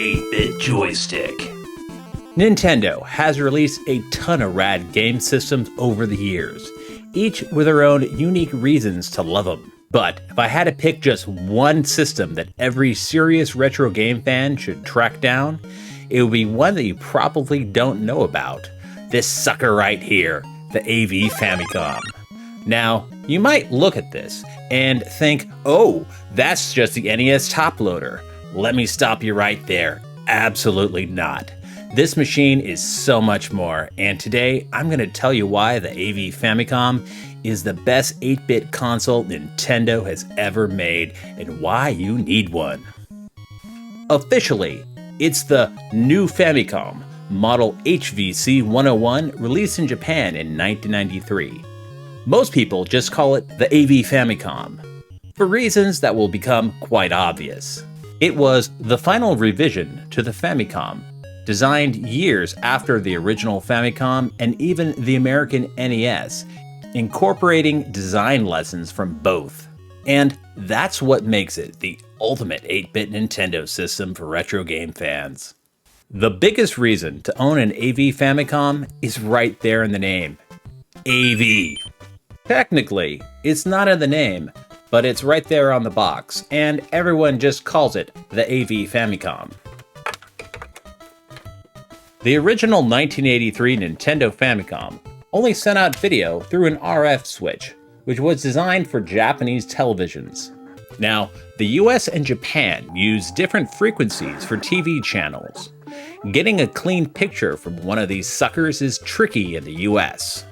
8-bit joystick. Nintendo has released a ton of rad game systems over the years, each with their own unique reasons to love them. But if I had to pick just one system that every serious retro game fan should track down, it would be one that you probably don't know about. This sucker right here, the AV Famicom. Now, you might look at this and think, oh, that's just the NES Top-Loader. Let me stop you right there. Absolutely not. This machine is so much more, and today I'm going to tell you why the AV Famicom is the best 8-bit console Nintendo has ever made and why you need one. Officially, it's the new Famicom, model HVC 101, released in Japan in 1993. Most people just call it the AV Famicom, for reasons that will become quite obvious. It was the final revision to the Famicom, designed years after the original Famicom and even the American NES, incorporating design lessons from both. And that's what makes it the ultimate 8-bit Nintendo system for retro game fans. The biggest reason to own an AV Famicom is right there in the name. AV. Technically, it's not in the name, but it's right there on the box, and everyone just calls it the AV Famicom. The original 1983 Nintendo Famicom only sent out video through an RF switch, which was designed for Japanese televisions. Now, the US and Japan use different frequencies for TV channels. Getting a clean picture from one of these suckers is tricky in the US.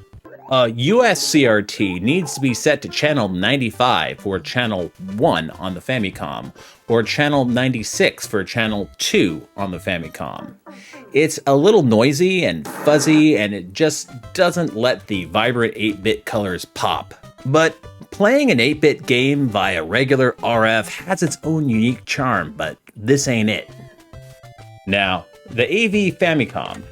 A US CRT needs to be set to channel 95 for channel 1 on the Famicom, or channel 96 for channel 2 on the Famicom. It's a little noisy and fuzzy, and it just doesn't let the vibrant 8-bit colors pop. But playing an 8-bit game via regular RF has its own unique charm, but this ain't it. Now, the AV Famicom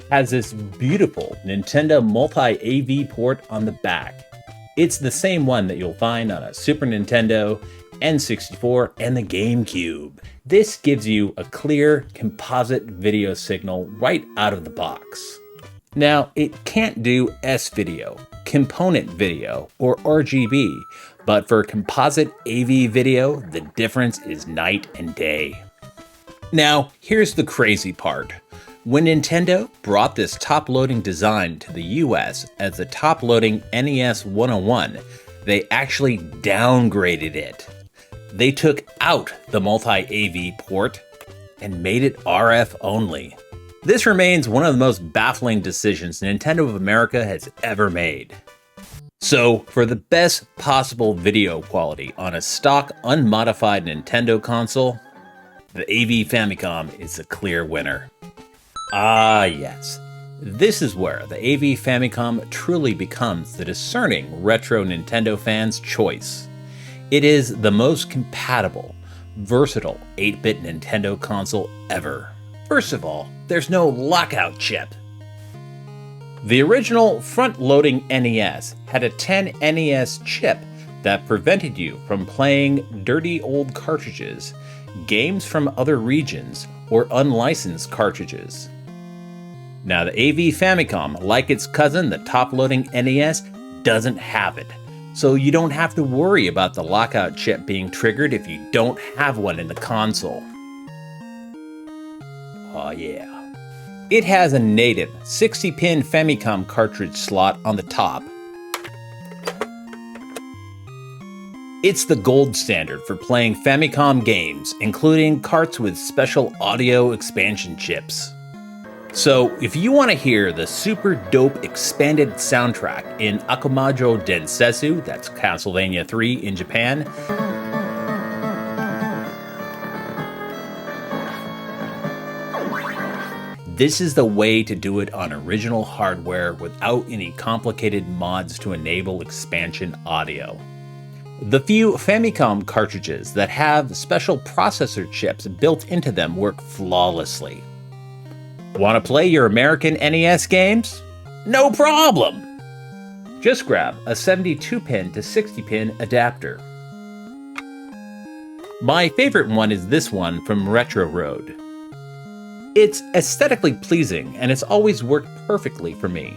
has this beautiful Nintendo multi-AV port on the back. It's the same one that you'll find on a Super Nintendo, N64, and the GameCube. This gives you a clear composite video signal right out of the box. Now, it can't do S-video, component video, or RGB, but for composite AV video, the difference is night and day. Now, here's the crazy part. When Nintendo brought this top-loading design to the US as the top-loading NES 101, they actually downgraded it. They took out the multi-AV port and made it RF only. This remains one of the most baffling decisions Nintendo of America has ever made. So, for the best possible video quality on a stock unmodified Nintendo console, the AV Famicom is the clear winner. Ah yes, this is where the AV Famicom truly becomes the discerning retro Nintendo fan's choice. It is the most compatible, versatile 8-bit Nintendo console ever. First of all, there's no lockout chip. The original front-loading NES had a 10 NES chip that prevented you from playing dirty old cartridges, games from other regions, or unlicensed cartridges. Now, the AV Famicom, like its cousin, the top-loading NES, doesn't have it. So you don't have to worry about the lockout chip being triggered if you don't have one in the console. Oh yeah. It has a native 60-pin Famicom cartridge slot on the top. It's the gold standard for playing Famicom games, including carts with special audio expansion chips. So, if you want to hear the super dope expanded soundtrack in Akumajō Densetsu, that's Castlevania III in Japan, this is the way to do it on original hardware without any complicated mods to enable expansion audio. The few Famicom cartridges that have special processor chips built into them work flawlessly. Want to play your American NES games? No problem! Just grab a 72-pin to 60-pin adapter. My favorite one is this one from Retro Road. It's aesthetically pleasing, and it's always worked perfectly for me.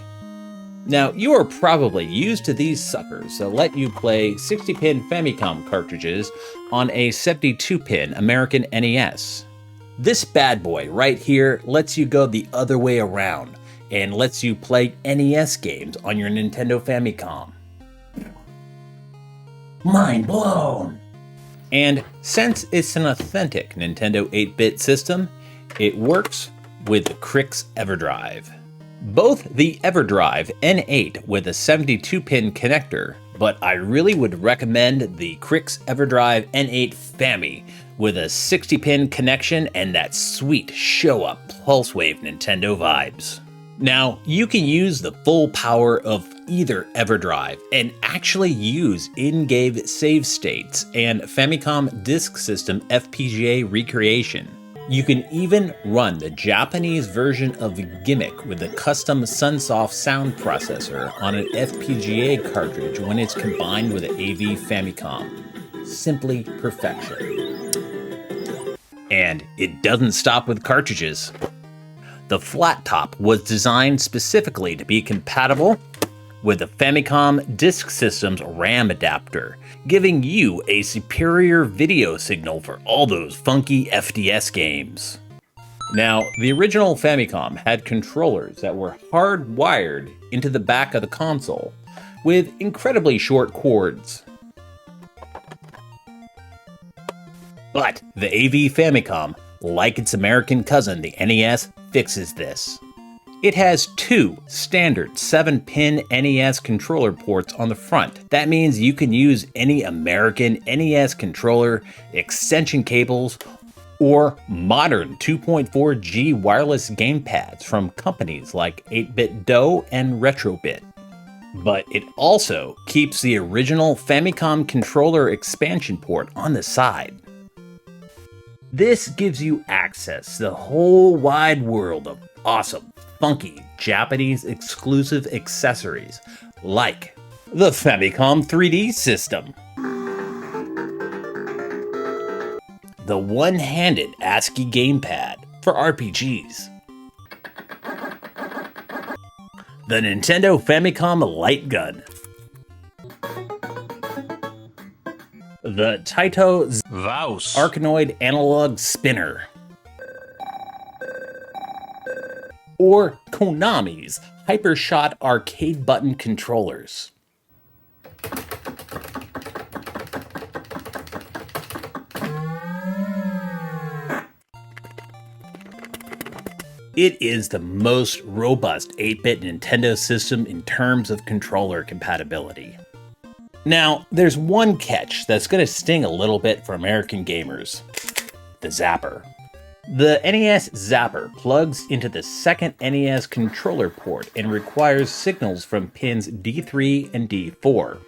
Now, you are probably used to these suckers that let you play 60-pin Famicom cartridges on a 72-pin American NES. This bad boy right here lets you go the other way around and lets you play NES games on your Nintendo Famicom. Mind blown! And since it's an authentic Nintendo 8-bit system, it works with the Crix EverDrive. Both the EverDrive N8 with a 72-pin connector, but I really would recommend the Crix EverDrive N8 Fami with a 60-pin connection and that sweet show-up pulse wave Nintendo vibes. Now, you can use the full power of either EverDrive and actually use in-game save states and Famicom Disk System FPGA recreation. You can even run the Japanese version of Gimmick with a custom Sunsoft sound processor on an FPGA cartridge when it's combined with an AV Famicom. Simply perfection. And it doesn't stop with cartridges. The flat top was designed specifically to be compatible with the Famicom Disk System's RAM adapter, giving you a superior video signal for all those funky FDS games. Now, the original Famicom had controllers that were hardwired into the back of the console, with incredibly short cords. But the AV Famicom, like its American cousin, the NES, fixes this. It has two standard 7-pin NES controller ports on the front. That means you can use any American NES controller, extension cables, or modern 2.4G wireless gamepads from companies like 8BitDo and Retrobit. But it also keeps the original Famicom controller expansion port on the side. This gives you access to the whole wide world of awesome, funky, Japanese exclusive accessories, like the Famicom 3D system, the one-handed ASCII gamepad for RPGs, the Nintendo Famicom light gun, the Taito Vaus Arkanoid analog spinner, or Konami's Hypershot arcade button controllers. It is the most robust 8-bit Nintendo system in terms of controller compatibility. Now, there's one catch that's going to sting a little bit for American gamers: the zapper. The NES Zapper plugs into the second NES controller port and requires signals from pins D3 and D4.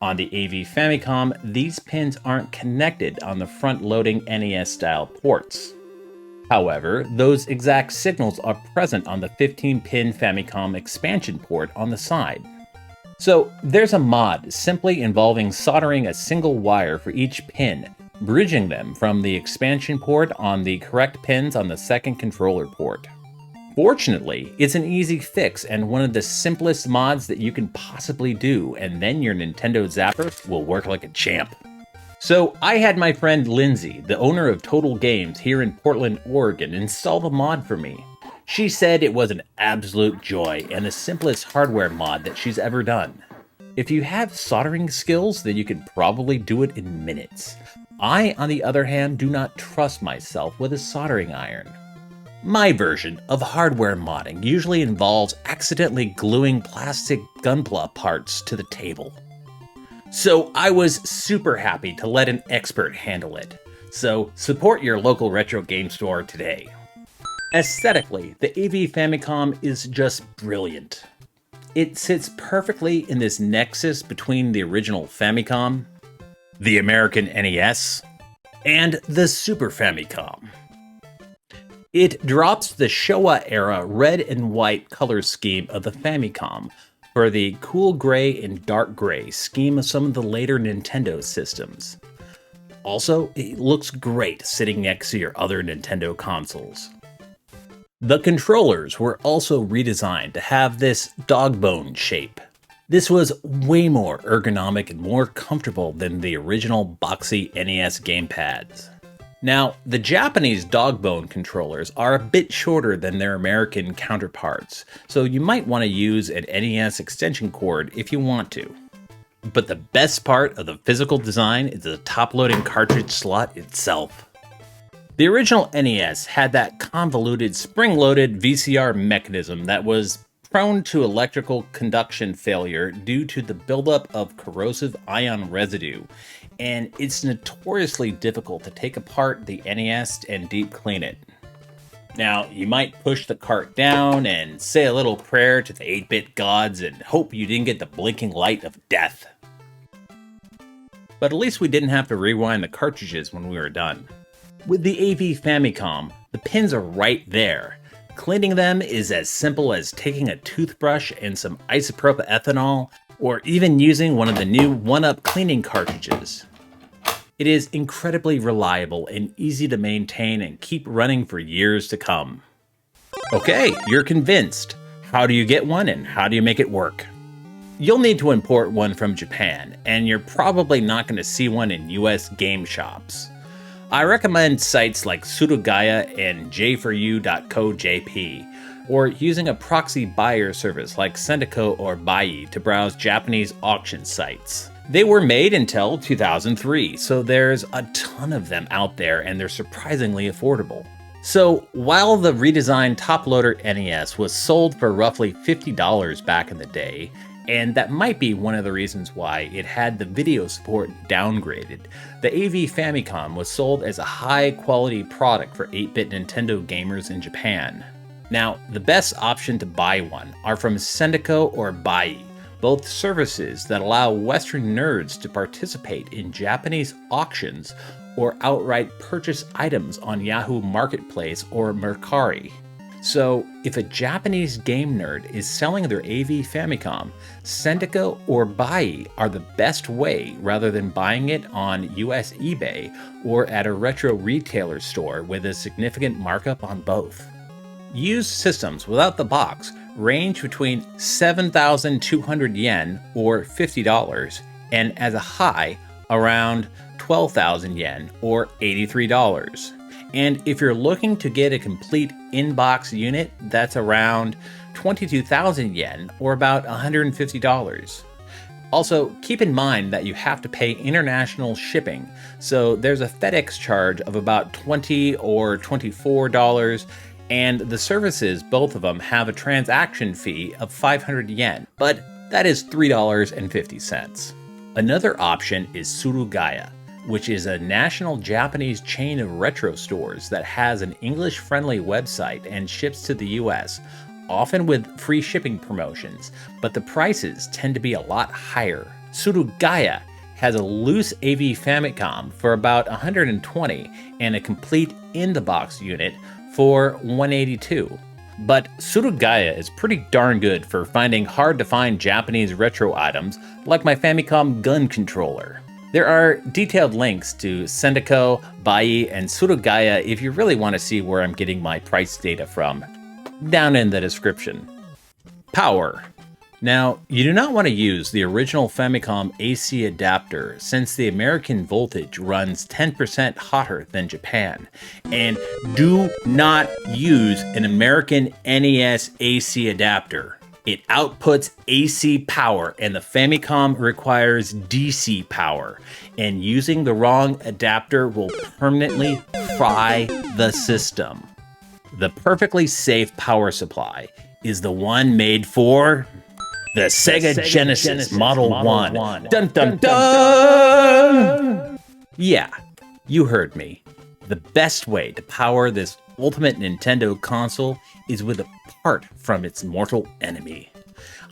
On the AV Famicom, these pins aren't connected on the front-loading NES-style ports. However, those exact signals are present on the 15-pin Famicom expansion port on the side. So there's a mod simply involving soldering a single wire for each pin, bridging them from the expansion port on the correct pins on the second controller port. Fortunately, it's an easy fix and one of the simplest mods that you can possibly do, and then your Nintendo Zapper will work like a champ. So I had my friend Lindsay, the owner of Total Games here in Portland, Oregon, install the mod for me. She said it was an absolute joy and the simplest hardware mod that she's ever done. If you have soldering skills, then you can probably do it in minutes. I, on the other hand, do not trust myself with a soldering iron. My version of hardware modding usually involves accidentally gluing plastic gunpla parts to the table. So I was super happy to let an expert handle it. So support your local retro game store today. Aesthetically, the AV Famicom is just brilliant. It sits perfectly in this nexus between the original Famicom, the American NES, and the Super Famicom. It drops the Showa-era red and white color scheme of the Famicom for the cool gray and dark gray scheme of some of the later Nintendo systems. Also, it looks great sitting next to your other Nintendo consoles. The controllers were also redesigned to have this dog bone shape. This was way more ergonomic and more comfortable than the original boxy NES gamepads. Now, the Japanese dog bone controllers are a bit shorter than their American counterparts, so you might want to use an NES extension cord if you want to. But the best part of the physical design is the top-loading cartridge slot itself. The original NES had that convoluted spring-loaded VCR mechanism that was prone to electrical conduction failure due to the buildup of corrosive ion residue, and it's notoriously difficult to take apart the NES and deep clean it. Now, you might push the cart down and say a little prayer to the 8-bit gods and hope you didn't get the blinking light of death. But at least we didn't have to rewind the cartridges when we were done. With the AV Famicom, the pins are right there. Cleaning them is as simple as taking a toothbrush and some isopropyl ethanol, or even using one of the new 1-Up cleaning cartridges. It is incredibly reliable and easy to maintain and keep running for years to come. Okay, you're convinced. How do you get one and how do you make it work? You'll need to import one from Japan, and you're probably not going to see one in US game shops. I recommend sites like Suruga-ya and j4u.co.jp, or using a proxy buyer service like Sendako or Bai to browse Japanese auction sites. They were made until 2003, so there's a ton of them out there and they're surprisingly affordable. So while the redesigned Top-Loader NES was sold for roughly $50 back in the day, and that might be one of the reasons why it had the video support downgraded, the AV Famicom was sold as a high-quality product for 8-bit Nintendo gamers in Japan. Now, the best option to buy one are from Sendako or Bai, both services that allow Western nerds to participate in Japanese auctions or outright purchase items on Yahoo Marketplace or Mercari. So, if a Japanese game nerd is selling their AV Famicom, Sendako or Bai are the best way rather than buying it on US eBay or at a retro retailer store with a significant markup on both. Used systems without the box range between 7,200 yen or $50 and as a high around 12,000 yen or $83. And if you're looking to get a complete in-box unit, that's around 22,000 yen or about $150. Also, keep in mind that you have to pay international shipping, so there's a FedEx charge of about $20 or $24, and the services, both of them, have a transaction fee of 500 yen, but that is $3.50. Another option is Suruga-ya, which is a national Japanese chain of retro stores that has an English-friendly website and ships to the US, often with free shipping promotions, but the prices tend to be a lot higher. Suruga-ya has a loose AV Famicom for about $120 and a complete in-the-box unit for $182. But Suruga-ya is pretty darn good for finding hard-to-find Japanese retro items like my Famicom gun controller. There are detailed links to Sendako, Bai, and Suruga-ya if you really want to see where I'm getting my price data from, down in the description. Power. Now, you do not want to use the original Famicom AC adapter since the American voltage runs 10% hotter than Japan, and do not use an American NES AC adapter. It outputs AC power and the Famicom requires DC power, and using the wrong adapter will permanently fry the system. The perfectly safe power supply is the one made for the Sega Genesis Model 1. Dun dun dun! Yeah, you heard me. The best way to power this ultimate Nintendo console is with a part from its mortal enemy.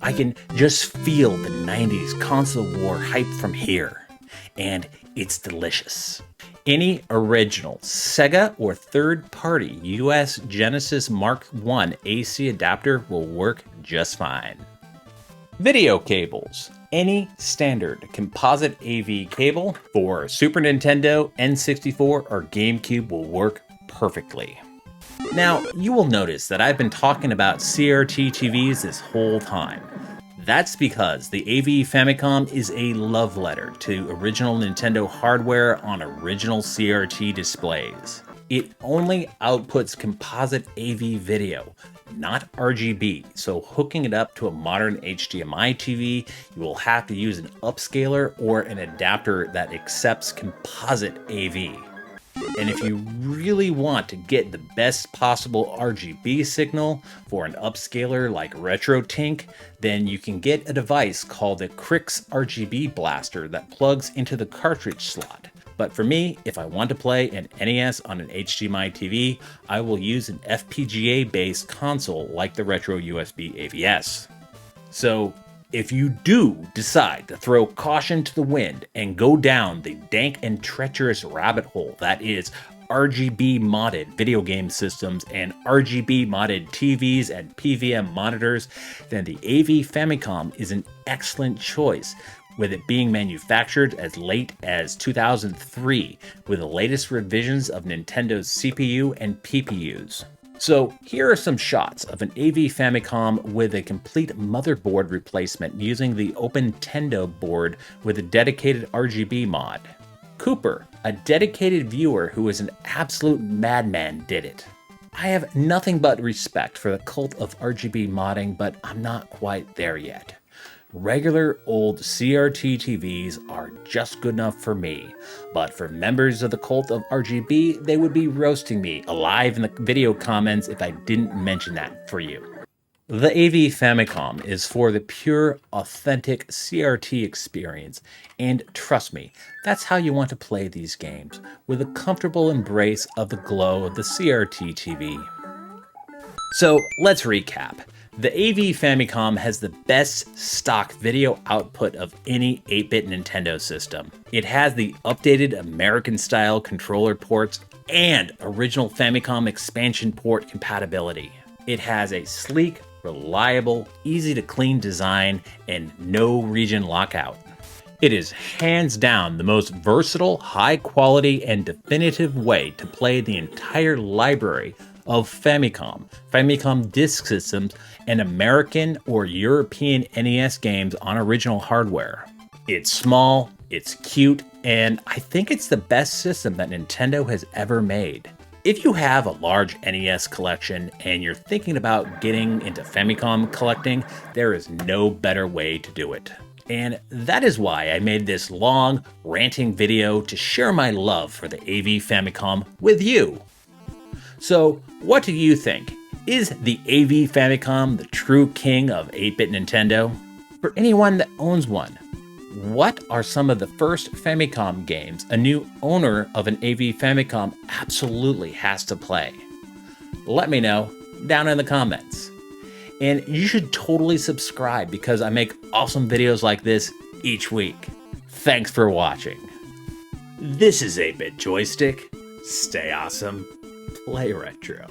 I can just feel the 90s console war hype from here, and it's delicious. Any original Sega or third-party US Genesis Mark I AC adapter will work just fine. Video cables. Any standard composite AV cable for Super Nintendo, N64, or GameCube will work perfectly. Now, you will notice that I've been talking about CRT TVs this whole time. That's because the AV Famicom is a love letter to original Nintendo hardware on original CRT displays. It only outputs composite AV video, not RGB, so hooking it up to a modern HDMI TV, you will have to use an upscaler or an adapter that accepts composite AV. And if you really want to get the best possible RGB signal for an upscaler like RetroTink, then you can get a device called the Crix RGB Blaster that plugs into the cartridge slot. But for me, if I want to play an NES on an HDMI TV, I will use an FPGA-based console like the Retro USB AVS. So, if you do decide to throw caution to the wind and go down the dank and treacherous rabbit hole that is RGB modded video game systems and RGB modded TVs and PVM monitors, then the AV Famicom is an excellent choice, with it being manufactured as late as 2003 with the latest revisions of Nintendo's CPU and PPUs. So here are some shots of an AV Famicom with a complete motherboard replacement using the OpenTendo board with a dedicated RGB mod. Cooper, a dedicated viewer who is an absolute madman, did it. I have nothing but respect for the cult of RGB modding, but I'm not quite there yet. Regular old CRT TVs are just good enough for me, but for members of the cult of RGB, they would be roasting me alive in the video comments if I didn't mention that for you. The AV Famicom is for the pure, authentic CRT experience, and trust me, that's how you want to play these games, with a comfortable embrace of the glow of the CRT TV. So let's recap. The AV Famicom has the best stock video output of any 8-bit Nintendo system. It has the updated American-style controller ports and original Famicom expansion port compatibility. It has a sleek, reliable, easy-to-clean design and no region lockout. It is hands down the most versatile, high-quality, and definitive way to play the entire library of Famicom disk systems, and American or European NES games on original hardware. It's small, it's cute, and I think it's the best system that Nintendo has ever made. If you have a large NES collection and you're thinking about getting into Famicom collecting, there is no better way to do it. And that is why I made this long, ranting video to share my love for the AV Famicom with you. So, what do you think? Is the AV Famicom the true king of 8-bit Nintendo? For anyone that owns one, what are some of the first Famicom games a new owner of an AV Famicom absolutely has to play? Let me know down in the comments. And you should totally subscribe because I make awesome videos like this each week. Thanks for watching. This is 8-Bit Joystick. Stay awesome. Play retro.